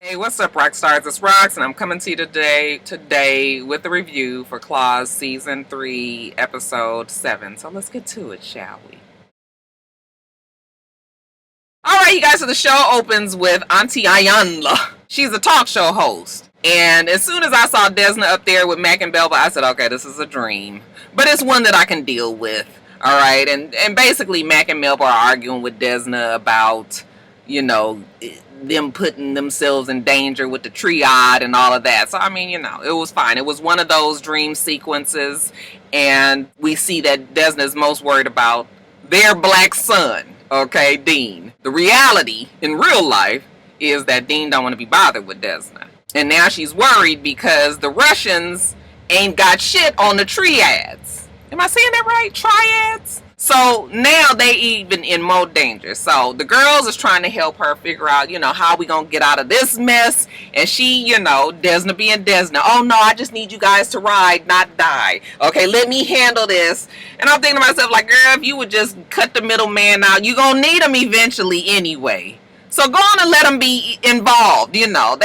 Hey, what's up, rock stars? It's Rox, and I'm coming to you today with a review for Claws Season 3, Episode 7. So let's get to it, shall we? Alright, you guys, so the show opens with Auntie Ayanla. She's a talk show host. And as soon as I saw Desna up there with Mac and Belva, I said, okay, this is a dream. But it's one that I can deal with. Alright, and basically Mac and Melba are arguing with Desna about, them putting themselves in danger with the triad and all of that. So, I mean, it was fine. It was one of those dream sequences, and we see that Desna's most worried about their black son, okay, Dean. The reality in real life is that Dean don't want to be bothered with Desna. And now she's worried because the Russians ain't got shit on the triads. Am I saying that right? Triads? So now they even in more danger. So the girls is trying to help her figure out, how we gonna get out of this mess. And she, Desna being Desna. Oh no, I just need you guys to ride, not die. Okay, let me handle this. And I'm thinking to myself, like, girl, if you would just cut the middleman out, you gonna need him eventually anyway. So go on and let them be involved, They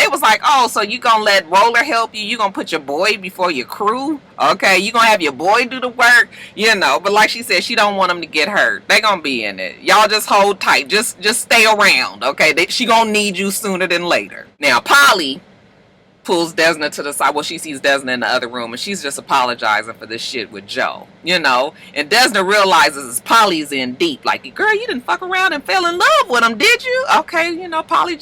was like, oh, so you gonna let Roller help you? You gonna put your boy before your crew? Okay, you gonna have your boy do the work? But like she said, she don't want them to get hurt. They gonna be in it. Y'all just hold tight. Just stay around, okay? She gonna need you sooner than later. Now, Polly pulls Desna to the side. Well, she sees Desna in the other room, and she's just apologizing for this shit with Joe, And Desna realizes Polly's in deep. Like, girl, you didn't fuck around and fell in love with him, did you? Okay, Polly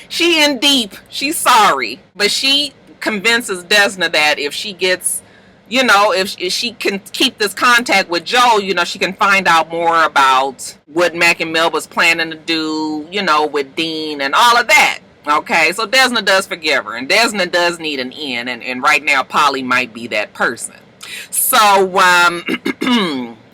she in deep. She's sorry. But she convinces Desna that if she gets, if she can keep this contact with Joe, she can find out more about what Mac and Melba's planning to do, with Dean and all of that. Okay, so Desna does forgive her, and Desna does need an in, and right now Polly might be that person. So,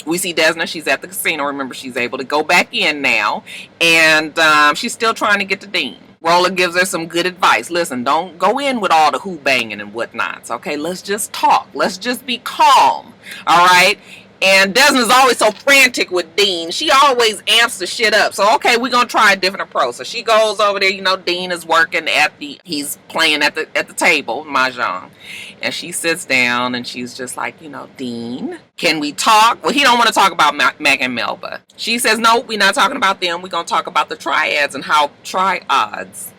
we see Desna, she's at the casino. Remember, she's able to go back in now, and she's still trying to get to Dean. Roller gives her some good advice. Listen, don't go in with all the who banging and whatnots, okay? Let's just talk. Let's just be calm, all right? And Desna's always so frantic with Dean. She always amps the shit up. So, okay, we're going to try a different approach. So she goes over there. Dean is working he's playing at the table, Mahjong. And she sits down and she's just like, Dean, can we talk? Well, he don't want to talk about Mac and Melba. She says, no, we're not talking about them. We're going to talk about the triads and how triads.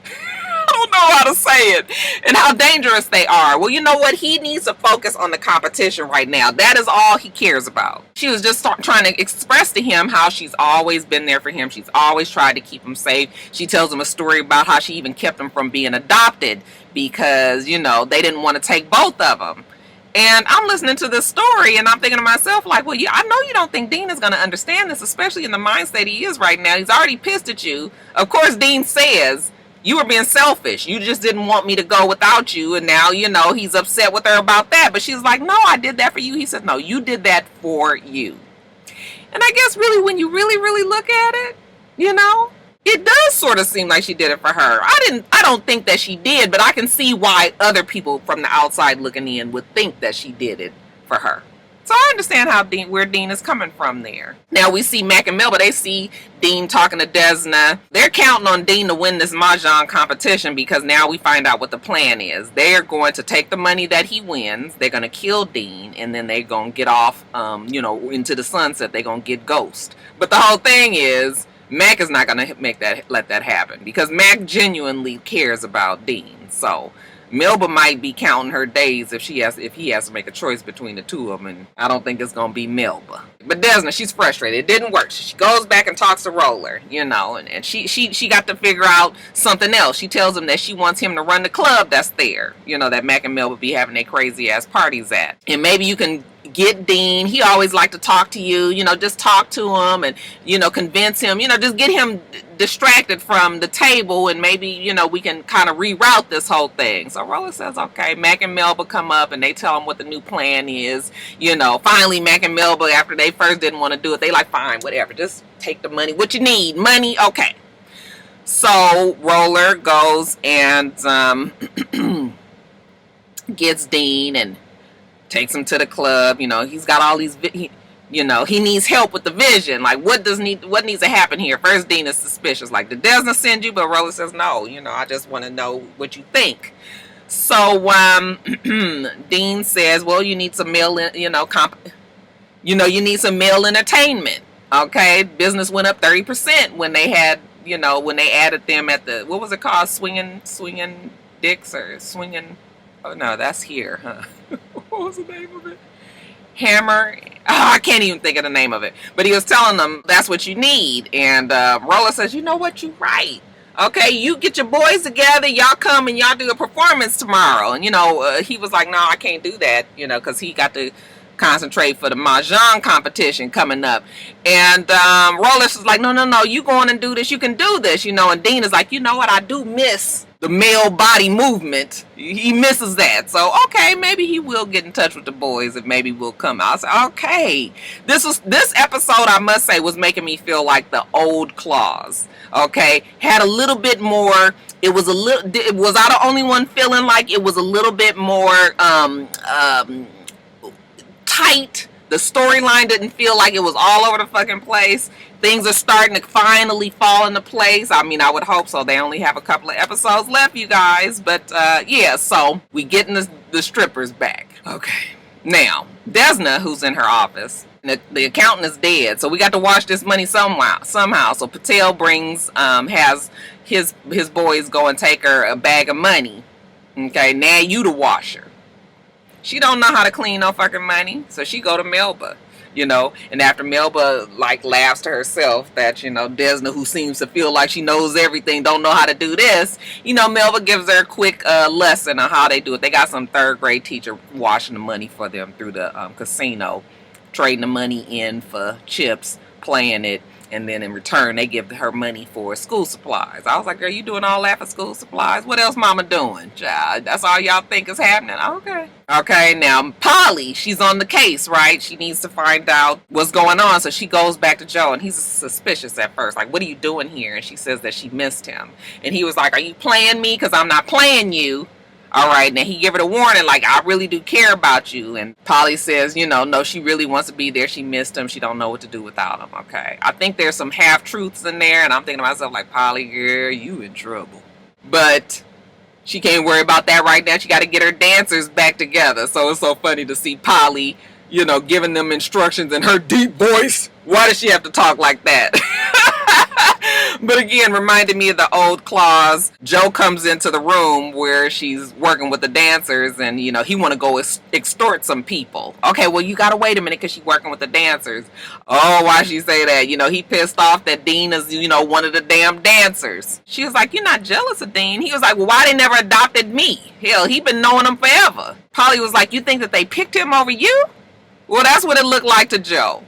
I don't know how to say it, and how dangerous they are. Well, you know what? He needs to focus on the competition right now. That is all he cares about. She was just trying to express to him how she's always been there for him. She's always tried to keep him safe. She tells him a story about how she even kept him from being adopted because, they didn't want to take both of them. And I'm listening to this story, and I'm thinking to myself, like, well, I know you don't think Dean is going to understand this, especially in the mind state he is right now. He's already pissed at you. Of course, Dean says, you were being selfish. You just didn't want me to go without you. And now, he's upset with her about that. But she's like, no, I did that for you. He said, no, you did that for you. And I guess really when you really, really look at it, it does sort of seem like she did it for her. I don't think that she did, but I can see why other people from the outside looking in would think that she did it for her. So I understand where Dean is coming from there. Now we see Mac and Melba. They see Dean talking to Desna. They're counting on Dean to win this Mahjong competition because now we find out what the plan is. They're going to take the money that he wins. They're going to kill Dean, and then they're going to get off, into the sunset. They're going to get Ghost. But the whole thing is, Mac is not going to let that happen because Mac genuinely cares about Dean. So Melba might be counting her days if he has to make a choice between the two of them, and I don't think it's gonna be Melba. But Desna, she's frustrated. It didn't work. She goes back and talks to Roller, and she got to figure out something else. She tells him that she wants him to run the club that's there, that Mac and Melba be having their crazy ass parties at, and maybe you can get Dean. He always like to talk to you, just talk to him and, convince him, just get him distracted from the table, and maybe, we can kind of reroute this whole thing. So Roller says, okay. Mac and Melba come up and they tell him what the new plan is. Finally Mac and Melba, after they first didn't want to do it, they like, fine, whatever, just take the money. What you need? Money? Okay. So Roller goes and gets Dean and takes him to the club. He's got all these He needs help with the vision. Like, what needs to happen here? First, Dean is suspicious. Like, did Desna send you? But Roller says, no, I just want to know what you think. So, Dean says, well, you need some male, you need some male entertainment. Okay, business went up 30% when they had, when they added them at the, what was it called? Swinging dicks or swinging, oh no, that's here, huh? What was the name of it? Hammer. Oh, I can't even think of the name of it. But he was telling them that's what you need. And Roller says, you know what, you right. Okay, you get your boys together, y'all come and y'all do a performance tomorrow. And, he was like, no, I can't do that, because he got to concentrate for the Mahjong competition coming up. And Rollis is like, no, you go on and do this, you can do this, and Dean is like, you know what, I do miss the male body movement. He misses that. So, okay, maybe he will get in touch with the boys and maybe we'll come out. So, okay. This episode, I must say, was making me feel like the old Claws. Okay, had a little bit more. Was I the only one feeling like it was a little bit more tight? The storyline didn't feel like it was all over the fucking place. Things are starting to finally fall into place. I mean, I would hope so. They only have a couple of episodes left, you guys. But yeah, so we getting the strippers back. Okay, now Desna, who's in her office. The accountant is dead, so we got to wash this money somehow. So Patel has his boys go and take her a bag of money. Okay, now you the washer. She don't know how to clean no fucking money, so she go to Melba, and after Melba laughs to herself that, Desna, who seems to feel like she knows everything, don't know how to do this, Melba gives her a quick lesson on how they do it. They got some third grade teacher washing the money for them through the casino, trading the money in for chips, playing it, and then in return they give her money for school supplies. I was like, girl, you doing all that for school supplies? What else mama doing? Child, that's all y'all think is happening? Okay, now Polly, she's on the case, right? She needs to find out what's going on, so she goes back to Joe, and he's suspicious at first, like, what are you doing here? And she says that she missed him, and he was like, are you playing me? Because I'm not playing you. All right, now he gave her a warning, like, I really do care about you. And Polly says, no, she really wants to be there. She missed him. She don't know what to do without him, okay? I think there's some half-truths in there, and I'm thinking to myself, like, Polly, girl, you in trouble. But she can't worry about that right now. She got to get her dancers back together. So it's so funny to see Polly, giving them instructions in her deep voice. Why does she have to talk like that? But again, reminded me of the old Claws. Joe comes into the room where she's working with the dancers, and he want to go extort some people. Okay, well, you gotta wait a minute because she's working with the dancers. Oh, why she say that? He pissed off that Dean is one of the damn dancers. She was like, you're not jealous of Dean? He was like, well, why they never adopted me? Hell, he been knowing him forever. Polly was like, you think that they picked him over you? Well, that's what it looked like to Joe.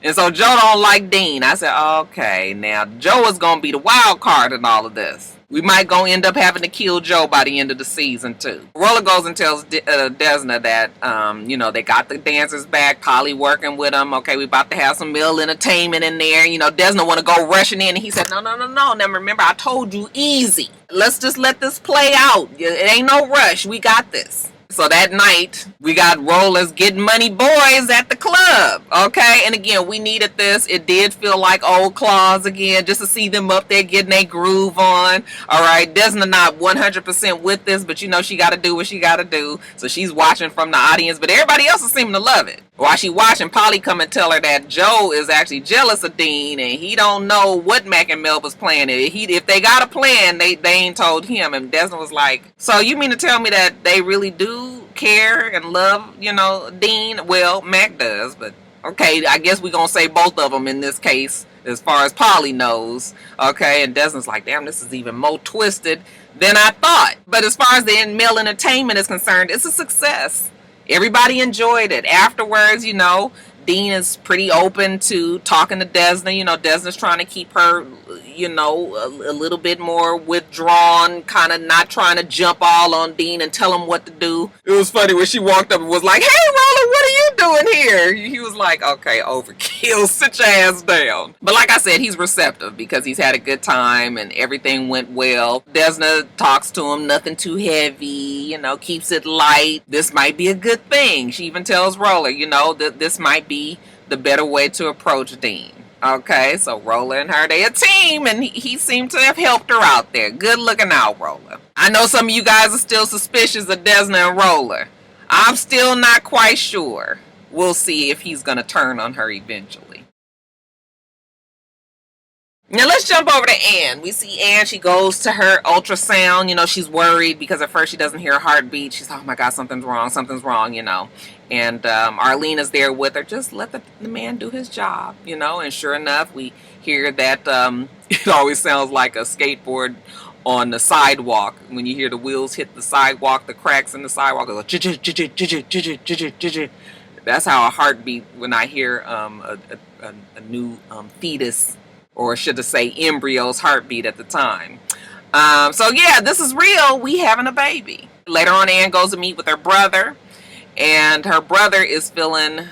And so Joe don't like Dean. I said, okay, now Joe is going to be the wild card in all of this. We might go end up having to kill Joe by the end of the season, too. Roller goes and tells Desna that, they got the dancers back. Polly working with them. Okay, we about to have some male entertainment in there. Desna want to go rushing in. And he said, no. Now, remember, I told you easy. Let's just let this play out. It ain't no rush. We got this. So that night, we got Rollers Getting Money boys at the club, okay? And again, we needed this. It did feel like old Claws again, just to see them up there getting their groove on, all right? Desna not 100% with this, but she got to do what she got to do. So she's watching from the audience, but everybody else is seeming to love it. While she watching, Polly come and tell her that Joe is actually jealous of Dean, and he don't know what Mac and Melba's plan is. If they got a plan, they ain't told him. And Desna was like, so you mean to tell me that they really do care and love, Dean? Well, Mac does, but okay, I guess we're going to say both of them in this case, as far as Polly knows. Okay, and Desna's like, damn, this is even more twisted than I thought. But as far as the male entertainment is concerned, it's a success. Everybody enjoyed it. Afterwards, Dean is pretty open to talking to Desna. Desna's trying to keep her, a little bit more withdrawn, kind of not trying to jump all on Dean and tell him what to do. It was funny when she walked up and was like, hey, Roller, what are you doing here? He was like, okay, overkill, sit your ass down. But like I said, he's receptive because he's had a good time and everything went well. Desna talks to him, nothing too heavy, keeps it light. This might be a good thing. She even tells Roller, that this might be the better way to approach Dean. Okay, so Roller and her, they a team, and he seemed to have helped her out there. Good looking out, Roller. I know some of you guys are still suspicious of Desna and Roller. I'm still not quite sure. We'll see if he's going to turn on her eventually. Now let's jump over to Anne. We see Anne, she goes to her ultrasound. You know, she's worried because at first she doesn't hear a heartbeat. She's like, oh my God, something's wrong, you know. And Arlene is there with her. Just let the man do his job, you know. And sure enough, we hear that it always sounds like a skateboard on the sidewalk. When you hear the wheels hit the sidewalk, the cracks in the sidewalk, it goes, that's how a heartbeat when I hear a new fetus, or should I say embryo's heartbeat at the time. So yeah, this is real. We having a baby. Later on, Anne goes to meet with her brother, and her brother is feeling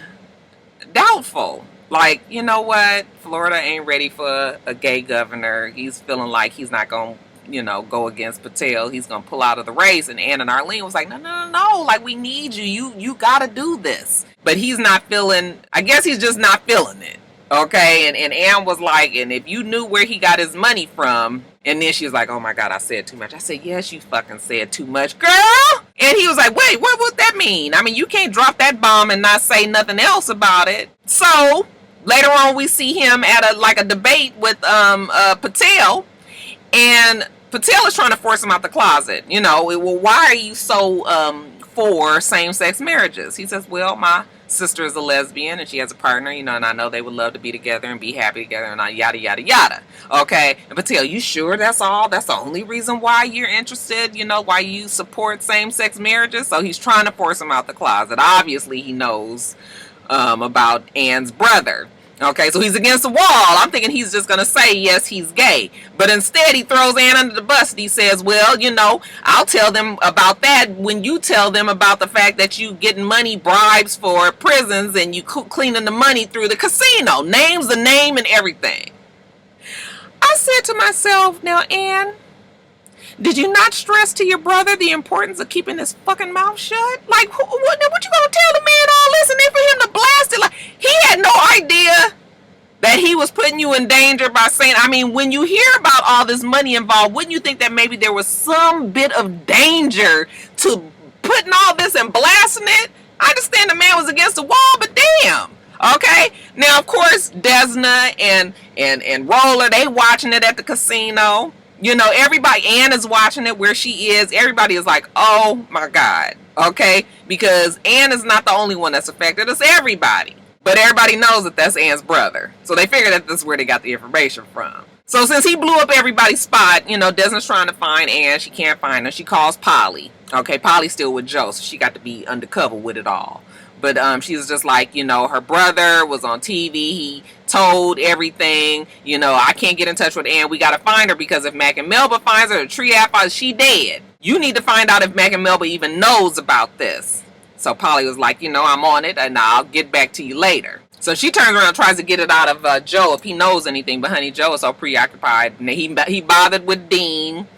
doubtful. Like, you know what? Florida ain't ready for a gay governor. He's feeling like he's not going to, you know, go against Patel. He's going to pull out of the race. And Anne and Arlene was like, no. Like, we need you. You got to do this. But he's not feeling, I guess he's just not feeling it. Okay, and Anne was like, and if you knew where he got his money from, and then she was like, oh my God, I said too much. I said, yes, you fucking said too much, girl. And he was like, wait, what would that mean? I mean, you can't drop that bomb and not say nothing else about it. So later on, we see him at a debate with Patel, and Patel is trying to force him out the closet. You know, well, why are you so for same-sex marriages? He says, well, my sister is a lesbian and she has a partner, you know, and I know they would love to be together and be happy together and yada yada yada. Okay, and Patel, you sure that's all? That's the only reason why you're interested, you know, why you support same-sex marriages? So he's trying to force him out the closet. Obviously he knows about Anne's brother. Okay, so he's against the wall. I'm thinking he's just going to say, yes, he's gay. But instead, he throws Anne under the bus. And he says, well, you know, I'll tell them about that when you tell them about the fact that you getting money bribes for prisons and you cleaning the money through the casino. Names the name and everything. I said to myself, now, Anne, did you not stress to your brother the importance of keeping his fucking mouth shut? Like, what you gonna tell the man all this and then for him to blast it? Like, he had no idea that he was putting you in danger by saying, I mean, when you hear about all this money involved, wouldn't you think that maybe there was some bit of danger to putting all this and blasting it? I understand the man was against the wall, but damn. Okay, now of course Desna and Roller, they watching it at the casino. You know, everybody, Anne is watching it where she is. Everybody is like, oh my God. Okay, because Anne is not the only one that's affected. It's everybody. But everybody knows that that's Anne's brother. So they figure that this is where they got the information from. So since he blew up everybody's spot, you know, Desna's trying to find Anne. She can't find her. She calls Polly. Okay, Polly's still with Joe, so she got to be undercover with it all. But she's just like, you know, her brother was on TV. He told everything. You know, I can't get in touch with Anne. We got to find her because if Mac and Melba finds her, the triad finds her, she dead. You need to find out if Mac and Melba even knows about this. So Polly was like, you know, I'm on it and I'll get back to you later. So she turns around and tries to get it out of Joe if he knows anything. But honey, Joe is so preoccupied. And he bothered with Dean.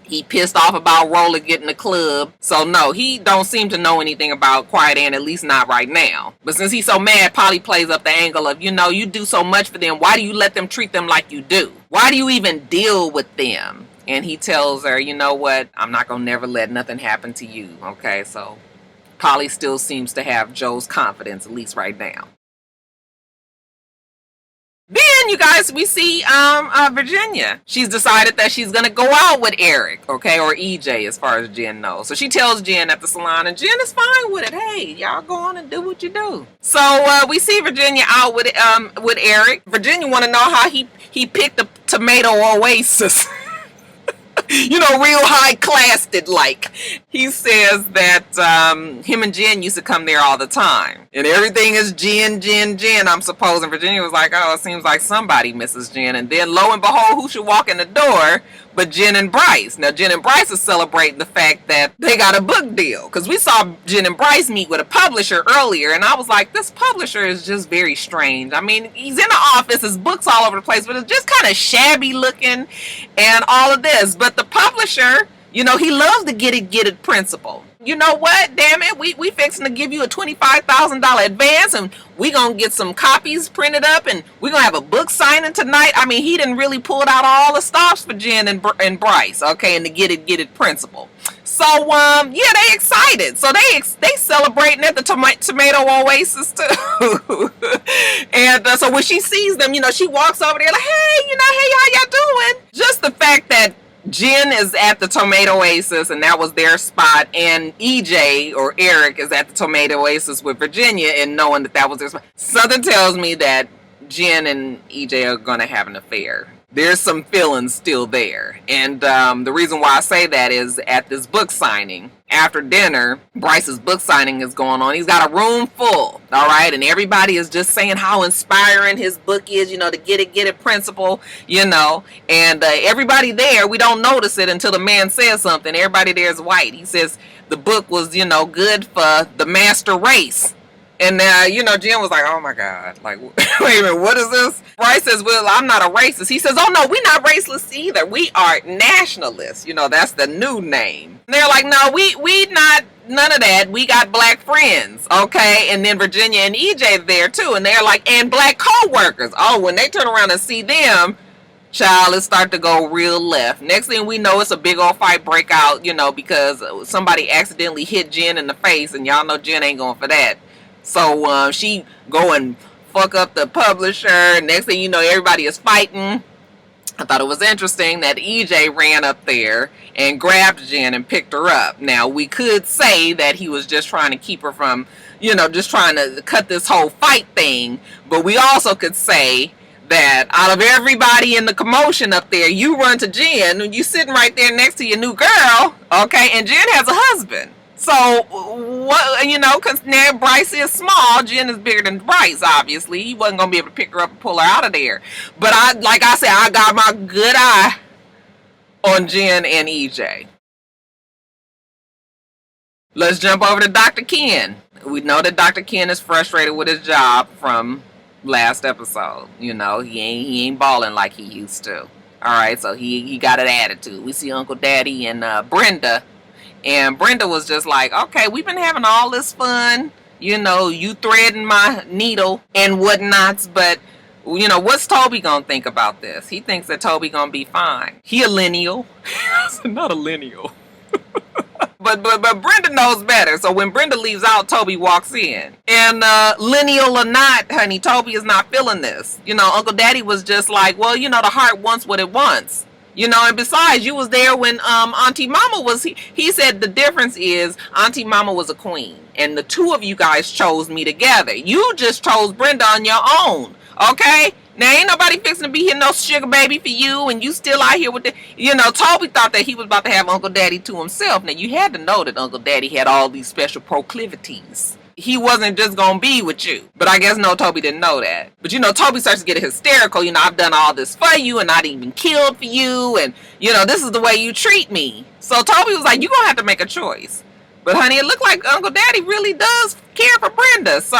He pissed off about Roller getting the club. So no, he don't seem to know anything about Quiet Anne, at least not right now. But since he's so mad, Polly plays up the angle of, you know, you do so much for them. Why do you let them treat them like you do? Why do you even deal with them? And he tells her, you know what? I'm not going to never let nothing happen to you. Okay, so Polly still seems to have Joe's confidence, at least right now. Then, you guys, we see Virginia. She's decided that she's going to go out with Eric, okay, or EJ as far as Jen knows. So she tells Jen at the salon, and Jen is fine with it. Hey, y'all go on and do what you do. So we see Virginia out with Eric. Virginia want to know how he picked the tomato oasis. You know, real high classed it like. He says that him and Jen used to come there all the time. And everything is Jen, I'm supposing. Virginia was like, oh, it seems like somebody misses Jen. And then lo and behold, who should walk in the door but Jen and Bryce. Now, Jen and Bryce are celebrating the fact that they got a book deal. Because we saw Jen and Bryce meet with a publisher earlier. And I was like, this publisher is just very strange. I mean, he's in the office, his books all over the place, but it's just kind of shabby looking and all of this. But the publisher, you know, he loves the get it principle. you know what, damn it, we fixing to give you a $25,000 advance, and we gonna get some copies printed up, and we gonna have a book signing tonight. I mean, he didn't really pull out all the stops for Jen and Bryce, okay, and to get it principal. So yeah, they excited. So they celebrating at the tomato oasis too. And so when she sees them, she walks over there like, hey, hey, how y'all doing? Just the fact that Jen is at the tomato oasis, and that was their spot, and EJ or Eric is at the tomato oasis with Virginia, and knowing that was their spot, something tells me that Jen and EJ are gonna have an affair. There's some feelings still there. And the reason why I say that is at this book signing, after dinner, Bryce's book signing is going on. He's got a room full, all right? And everybody is just saying how inspiring his book is, to get it principle, And everybody there, we don't notice it until the man says something. Everybody there is white. He says the book was, good for the master race. And Jen was like, oh my God, like, wait a minute, what is this? Bryce says, well, I'm not a racist. He says, oh no, we're not racist either. We are nationalists. That's the new name. And they're like, no, we not none of that. We got black friends, okay? And then Virginia and EJ there too. And they're like, and black co-workers. Oh, when they turn around and see them, child, it start to go real left. Next thing we know, it's a big old fight break out, because somebody accidentally hit Jen in the face. And y'all know Jen ain't going for that. So she go and fuck up the publisher. Next thing you know, everybody is fighting. I thought it was interesting that EJ ran up there and grabbed Jen and picked her up. Now, we could say that he was just trying to keep her from, just trying to cut this whole fight thing. But we also could say that out of everybody in the commotion up there, you run to Jen, and you sitting right there next to your new girl, okay, and Jen has a husband. So, what, because now Bryce is small, Jen is bigger than Bryce, obviously. He wasn't going to be able to pick her up and pull her out of there. But like I said, I got my good eye on Jen and EJ. Let's jump over to Dr. Ken. We know that Dr. Ken is frustrated with his job from last episode. He ain't balling like he used to. All right, so he got an attitude. We see Uncle Daddy and Brenda. And Brenda was just like, okay, we've been having all this fun, you threading my needle and whatnots, but, what's Toby gonna think about this? He thinks that Toby gonna be fine. He a lineal. Not a lineal. But Brenda knows better. So when Brenda leaves out, Toby walks in. And lineal or not, honey, Toby is not feeling this. Uncle Daddy was just like, well, the heart wants what it wants. And besides, you was there when Auntie Mama was, he said the difference is Auntie Mama was a queen. And the two of you guys chose me together. You just chose Brenda on your own. Okay? Now, ain't nobody fixing to be here no sugar baby for you, and you still out here with the, Toby thought that he was about to have Uncle Daddy to himself. Now, you had to know that Uncle Daddy had all these special proclivities. He wasn't just gonna be with you. But I guess no, Toby didn't know that. But Toby starts to get hysterical. I've done all this for you and not even killed for you. And, this is the way you treat me. So Toby was like, you're gonna have to make a choice. But honey, it looked like Uncle Daddy really does care for Brenda. So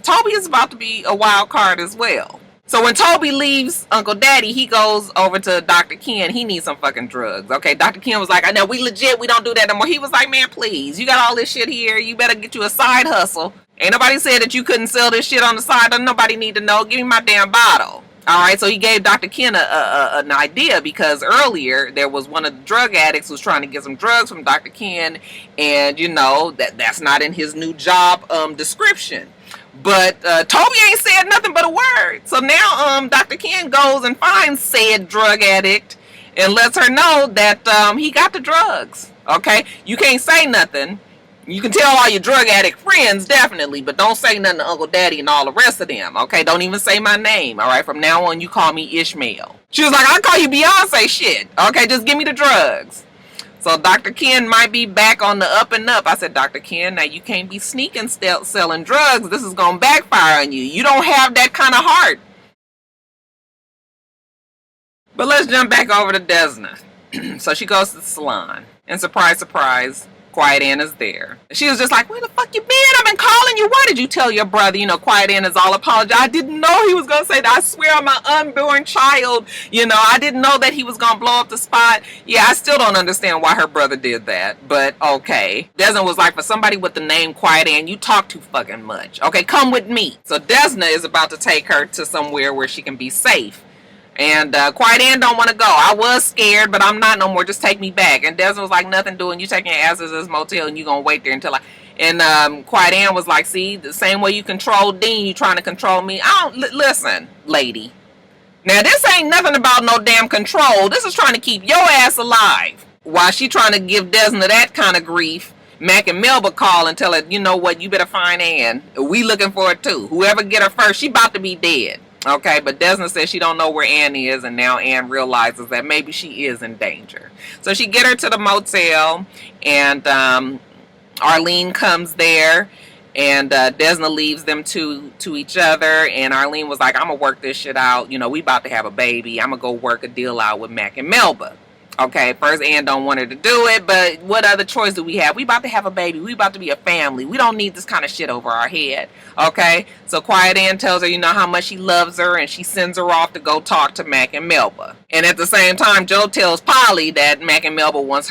Toby is about to be a wild card as well. So when Toby leaves Uncle Daddy, he goes over to Dr. Ken. He needs some fucking drugs. Okay, Dr. Ken was like, I know, we legit, we don't do that no more. He was like, man, please, you got all this shit here. You better get you a side hustle. Ain't nobody said that you couldn't sell this shit on the side. Don't nobody need to know. Give me my damn bottle. All right, so he gave Dr. Ken an idea because earlier there was one of the drug addicts who was trying to get some drugs from Dr. Ken. And, that's not in his new job description. But Toby ain't said nothing but a word. So now Dr. Ken goes and finds said drug addict and lets her know that he got the drugs. Okay? You can't say nothing. You can tell all your drug addict friends, definitely, but don't say nothing to Uncle Daddy and all the rest of them. Okay? Don't even say my name. All right? From now on, you call me Ishmael. She was like, I'll call you Beyonce shit. Okay? Just give me the drugs. So Dr. Ken might be back on the up and up. I said, Dr. Ken, now you can't be sneaking selling drugs. This is going to backfire on you. You don't have that kind of heart. But let's jump back over to Desna. So she goes to the salon. And surprise, surprise, Quiet Ann is there. She was just like, where the fuck you been? I've been calling you. Why did you tell your brother? You know, Quiet Ann is all apologize. I didn't know he was going to say that. I swear on my unborn child. You know, I didn't know that he was going to blow up the spot. Yeah, I still don't understand why her brother did that. But okay. Desna was like, for somebody with the name Quiet Ann, you talk too fucking much. Okay, come with me. So Desna is about to take her to somewhere where she can be safe. And Quiet Ann don't want to go. I was scared, but I'm not no more. Just take me back. And Desmond was like, nothing doing. You taking your ass to this motel and you going to wait there until I... And Quiet Ann was like, see, the same way you control Dean, you trying to control me. I don't... Listen, lady. Now, this ain't nothing about no damn control. This is trying to keep your ass alive. While she trying to give Desna that kind of grief, Mac and Melba call and tell her, you know what, you better find Ann. We looking for her too. Whoever get her first, she about to be dead. Okay, but Desna says she don't know where Ann is, and now Ann realizes that maybe she is in danger. So she get her to the motel, and Arlene comes there, and Desna leaves them to each other, and Arlene was like, I'm going to work this shit out. You know, we about to have a baby. I'm going to go work a deal out with Mac and Melba. Okay, first Ann don't want her to do it, but what other choice do we have? We about to have a baby. We about to be a family. We don't need this kind of shit over our head. Okay, so Quiet Ann tells her, you know, how much she loves her, and she sends her off to go talk to Mac and Melba. And at the same time, Joe tells Polly that Mac and Melba wants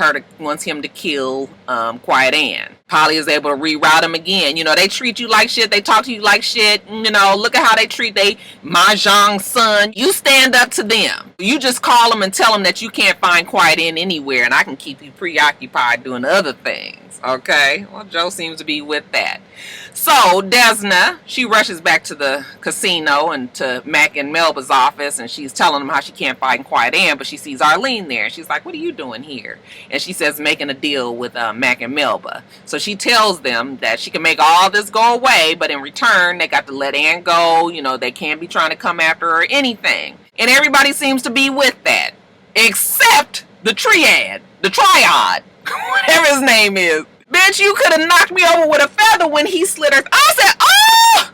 him to kill Quiet Ann. Polly is able to reroute him again. You know, they treat you like shit. They talk to you like shit. You know, look at how they treat they Mahjong son. You stand up to them. You just call them and tell them that you can't find Quiet Ann anywhere, and I can keep you preoccupied doing other things. Okay? Well, Joe seems to be with that. So, Desna, she rushes back to the casino and to Mac and Melba's office, and she's telling them how she can't find Quiet Ann, but she sees Arlene there, and she's like, what are you doing here? And she says, making a deal with Mac and Melba. So she tells them that she can make all this go away, but in return, they got to let Ann go. You know, they can't be trying to come after her or anything. And everybody seems to be with that, except the triad, whatever his name is. Bitch, you could have knocked me over with a feather when he slit her. I said, oh!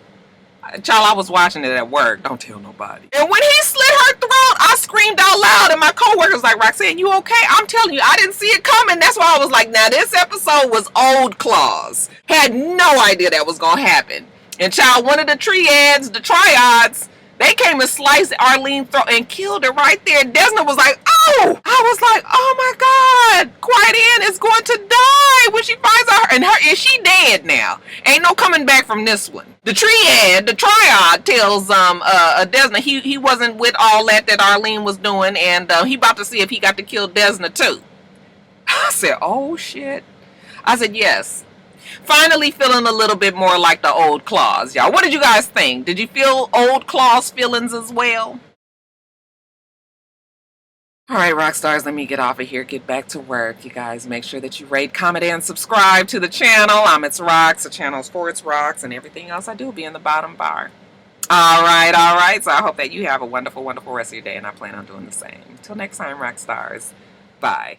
Child, I was watching it at work. Don't tell nobody. And when he slit her throat, I screamed out loud, and my coworker was like, Roxanne, you okay? I'm telling you, I didn't see it coming. That's why I was like, now this episode was old claws. Had no idea that was going to happen. And child, one of the triads, they came and sliced Arlene's throat and killed her right there. Desna was like, oh! I was like, oh my God, Quiet Ann is going to die when she finds out and she dead now. Ain't no coming back from this one. The triad tells Desna he wasn't with all that Arlene was doing, and he about to see if he got to kill Desna too. I said, oh shit. I said, yes. Finally feeling a little bit more like the old claws, y'all. What did you guys think? Did you feel old claws feelings as well? Alright, rock stars, let me get off of here, get back to work. You guys make sure that you rate, comment, and subscribe to the channel. I'm itsrox. The channel's for itsrox, and everything else I do will be in the bottom bar. Alright. So I hope that you have a wonderful, wonderful rest of your day, and I plan on doing the same. Until next time, rock stars. Bye.